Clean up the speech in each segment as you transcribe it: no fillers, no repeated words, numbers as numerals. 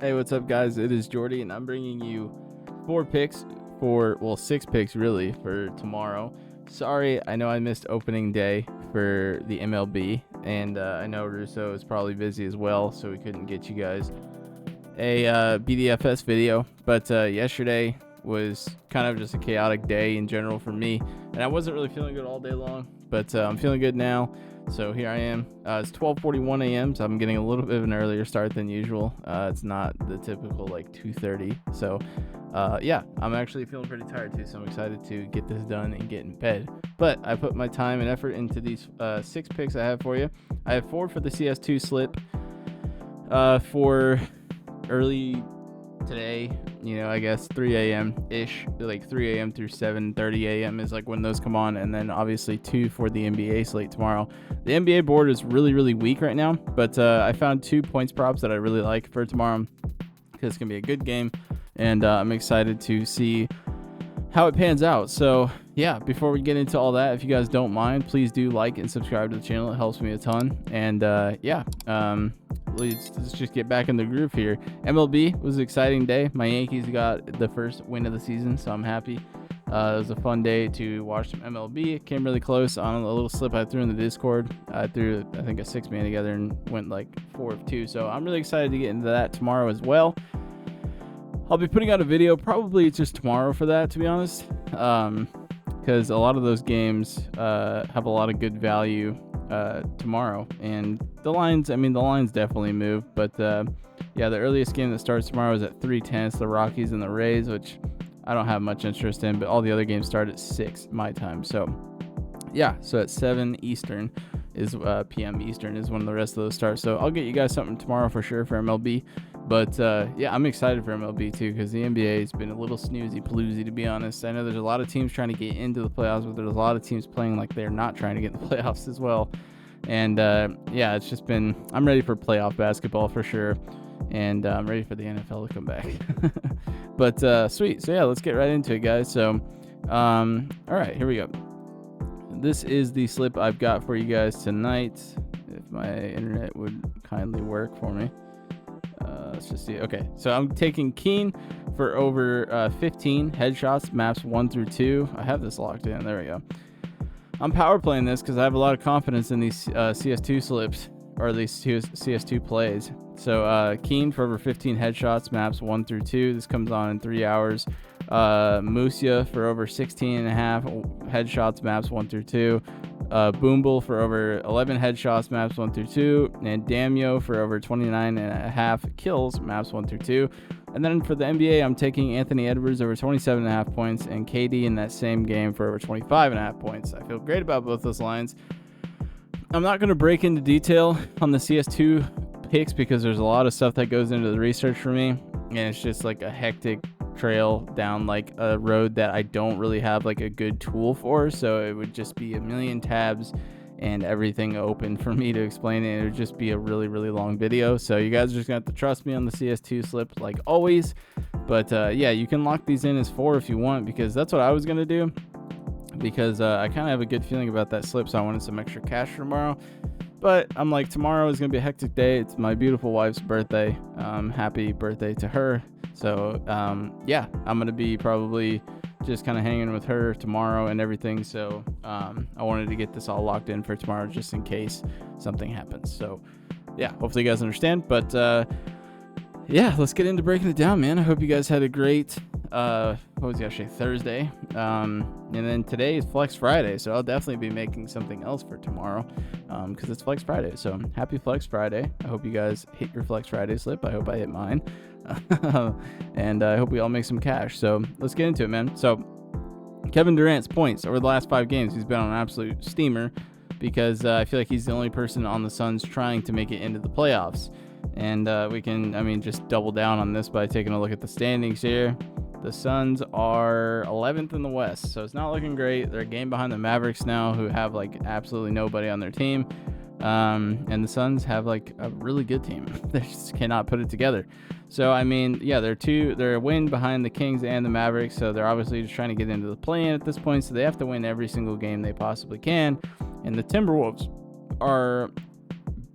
Hey, what's up, guys? It is Jordy, and I'm bringing you 6 picks really for tomorrow. Sorry, I know I missed opening day for the MLB, and I know Russo is probably busy as well, so we couldn't get you guys a BDFS video. But yesterday was kind of just a chaotic day in general for me, and I wasn't really feeling good all day long, but I'm feeling good now. So here I am. It's 12:41 a.m. So I'm getting a little bit of an earlier start than usual. It's not the typical like 2:30. So yeah, I'm actually feeling pretty tired too. So I'm excited to get this done and get in bed. But I put my time and effort into these 6 picks I have for you. I have 4 for the CS2 slip for early today, I guess 3 a.m. ish, like 3 a.m. through 7:30 a.m. is like when those come on, and then obviously 2 for the NBA slate tomorrow. The NBA board is really, really weak right now, but I found 2 points props that I really like for tomorrow because it's gonna be a good game, and I'm excited to see how it pans out. So yeah, before we get into all that, if you guys don't mind, please do like and subscribe to the channel. It helps me a ton. And let's just get back in the groove here. MLB was an exciting day. My Yankees got the first win of the season, so I'm happy. It was a fun day to watch some MLB. It came really close on a little slip I threw in the Discord. I threw, I think, a 6-man together and went like 4 of 2. So I'm really excited to get into that tomorrow as well. I'll be putting out a video probably just tomorrow for that, to be honest, because a lot of those games have a lot of good value tomorrow, and the lines definitely move, but yeah, the earliest game that starts tomorrow is at 3:10. It's the Rockies and the Rays, which I don't have much interest in, but all the other games start at 6 my time. So yeah, so at 7 Eastern is p.m. Eastern is when the rest of those start. So I'll get you guys something tomorrow for sure for MLB. But yeah, I'm excited for MLB too, because the NBA has been a little snoozy-paloozy, to be honest. I know there's a lot of teams trying to get into the playoffs, but there's a lot of teams playing like they're not trying to get in the playoffs as well. And yeah, it's just been, I'm ready for playoff basketball for sure. And I'm ready for the NFL to come back. But sweet. So yeah, let's get right into it, guys. So, all right, here we go. This is the slip I've got for you guys tonight. If my internet would kindly work for me. Let's just see. Okay, so I'm taking Keen for over 15 headshots, maps 1 through 2. I have this locked in. There we go. I'm power playing this because I have a lot of confidence in these CS2 slips, or these CS2 plays. So Keen for over 15 headshots, maps 1 through 2. This comes on in 3 hours. Musia for over 16 and a half headshots, maps 1 through 2. Boomble for over 11 headshots, maps 1 through 2, and Damio for over 29 and a half kills, maps 1 through 2. And then for the NBA, I'm taking Anthony Edwards over 27 and a half points, and KD in that same game for over 25 and a half points. I feel great about both those lines. I'm not going to break into detail on the CS2 picks because there's a lot of stuff that goes into the research for me, and it's just like a hectic trail down like a road that I don't really have like a good tool for, so it would just be a million tabs and everything open for me to explain it. It would just be a really, really long video, so you guys are just gonna have to trust me on the CS2 slip like always. But yeah, you can lock these in as 4 if you want, because that's what I was gonna do, because I kind of have a good feeling about that slip, so I wanted some extra cash for tomorrow. But I'm like, tomorrow is going to be a hectic day. It's my beautiful wife's birthday. Happy birthday to her. So, yeah, I'm going to be probably just kind of hanging with her tomorrow and everything. So, I wanted to get this all locked in for tomorrow just in case something happens. So, yeah, hopefully you guys understand. But, yeah, let's get into breaking it down, man. I hope you guys had a great what was yesterday? Thursday. And then today is Flex Friday, so I'll definitely be making something else for tomorrow, because it's Flex Friday. So happy Flex Friday. I hope you guys hit your Flex Friday slip. I hope I hit mine. And I hope we all make some cash. So let's get into it, man. So Kevin Durant's points over the last 5 games, he's been on an absolute steamer, because I feel like he's the only person on the Suns trying to make it into the playoffs. And we can, just double down on this by taking a look at the standings here. The Suns are 11th in the West, so it's not looking great. They're a game behind the Mavericks now, who have like absolutely nobody on their team. And the Suns have like a really good team. They just cannot put it together. So yeah, they're a win behind the Kings and the Mavericks, so they're obviously just trying to get into the play-in at this point. So they have to win every single game they possibly can. And the Timberwolves are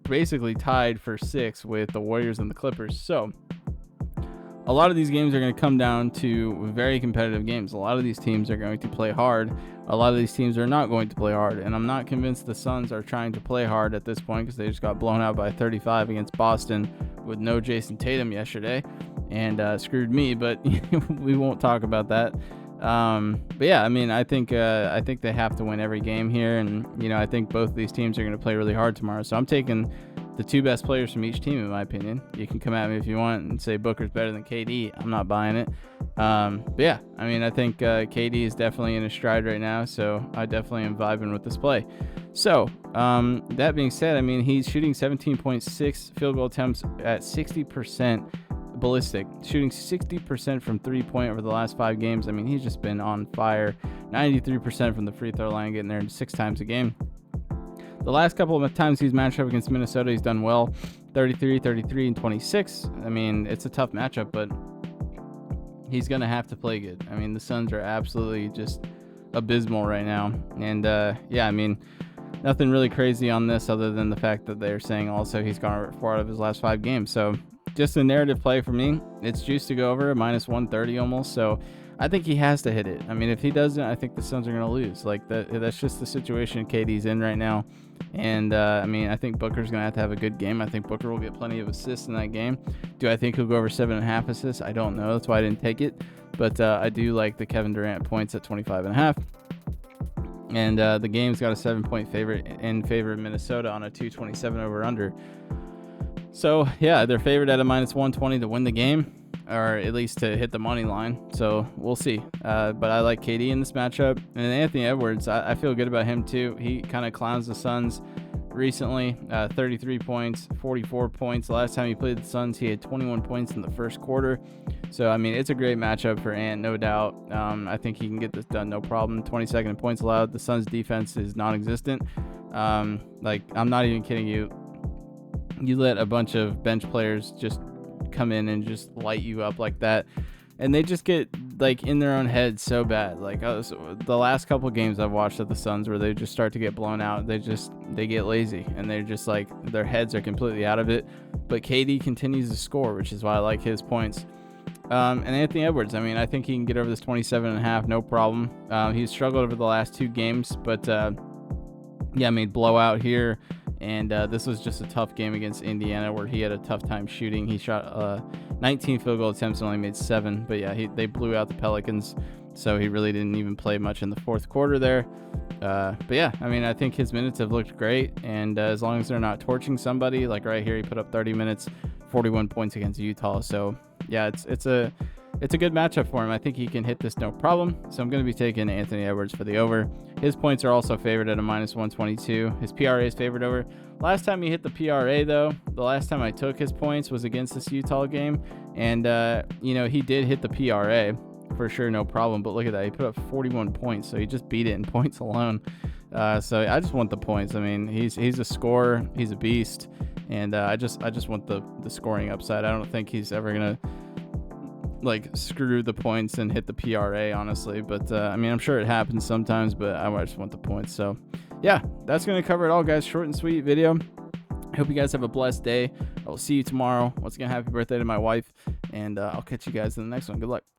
basically tied for 6 with the Warriors and the Clippers. So a lot of these games are going to come down to very competitive games. A lot of these teams are going to play hard. A lot of these teams are not going to play hard. And I'm not convinced the Suns are trying to play hard at this point, because they just got blown out by 35 against Boston with no Jason Tatum yesterday, and screwed me, but we won't talk about that. But yeah, I mean, I think they have to win every game here, and I think both of these teams are going to play really hard tomorrow. So I'm taking the two best players from each team, in my opinion. You can come at me if you want and say Booker's better than KD. I'm not buying it. But yeah, I mean, I think KD is definitely in his stride right now, so I definitely am vibing with this play. So that being said, I mean, he's shooting 17.6 field goal attempts at 60% ballistic, shooting 60% from 3-point over the last 5 games. I mean, he's just been on fire. 93% from the free throw line, getting there 6 times a game. The last couple of times he's matched up against Minnesota, he's done well. 33, 33, and 26. I mean, it's a tough matchup, but he's going to have to play good. I mean, the Suns are absolutely just abysmal right now. And, yeah, I mean, nothing really crazy on this other than the fact that they're saying also he's gone 4 out of his last 5 games. So just a narrative play for me. It's juiced to go over, minus 130 almost. So I think he has to hit it. I mean, if he doesn't, I think the Suns are going to lose. Like, that's just the situation KD's in right now. And, I mean, I think Booker's going to have a good game. I think Booker will get plenty of assists in that game. Do I think he'll go over 7.5 assists? I don't know. That's why I didn't take it. But I do like the Kevin Durant points at 25.5. And the game's got a 7-point favorite in favor of Minnesota on a 227 over under. So, yeah, they're favored at a minus 120 to win the game, or at least to hit the money line. So we'll see. But I like KD in this matchup. And Anthony Edwards, I feel good about him too. He kind of clowns the Suns recently. 33 points, 44 points. The last time he played the Suns, he had 21 points in the first quarter. So, I mean, it's a great matchup for Ant, no doubt. I think he can get this done, no problem. 22nd points allowed. The Suns' defense is non-existent. Like, I'm not even kidding you. You let a bunch of bench players just come in and just light you up like that, and they just get like in their own head so bad. Like the last couple games I've watched of the Suns, where they just start to get blown out, they get lazy, and they're just like, their heads are completely out of it. But KD continues to score, which is why I like his points. And Anthony Edwards, I mean, I think he can get over this 27.5, no problem. He's struggled over the last 2 games, but yeah, I mean, blowout here. And this was just a tough game against Indiana, where he had a tough time shooting. He shot 19 field goal attempts and only made 7. But yeah, they blew out the Pelicans, so he really didn't even play much in the fourth quarter there. But yeah, I mean, I think his minutes have looked great. And as long as they're not torching somebody, like right here, he put up 30 minutes, 41 points against Utah. So yeah, it's a good matchup for him. I think he can hit this no problem. So I'm going to be taking Anthony Edwards for the over. His points are also favored at a minus 122. His PRA is favored over. Last time he hit the PRA, though, the last time I took his points was against this Utah game. And, he did hit the PRA for sure, no problem. But look at that. He put up 41 points, so he just beat it in points alone. So I just want the points. I mean, he's a scorer. He's a beast. And I just want the scoring upside. I don't think he's ever going to like screw the points and hit the PRA, honestly. But I mean, I'm sure it happens sometimes, but I just want the points. So yeah, that's going to cover it all, guys. Short and sweet video. I hope you guys have a blessed day. I will see you tomorrow. Once again, happy birthday to my wife, and I'll catch you guys in the next one. Good luck.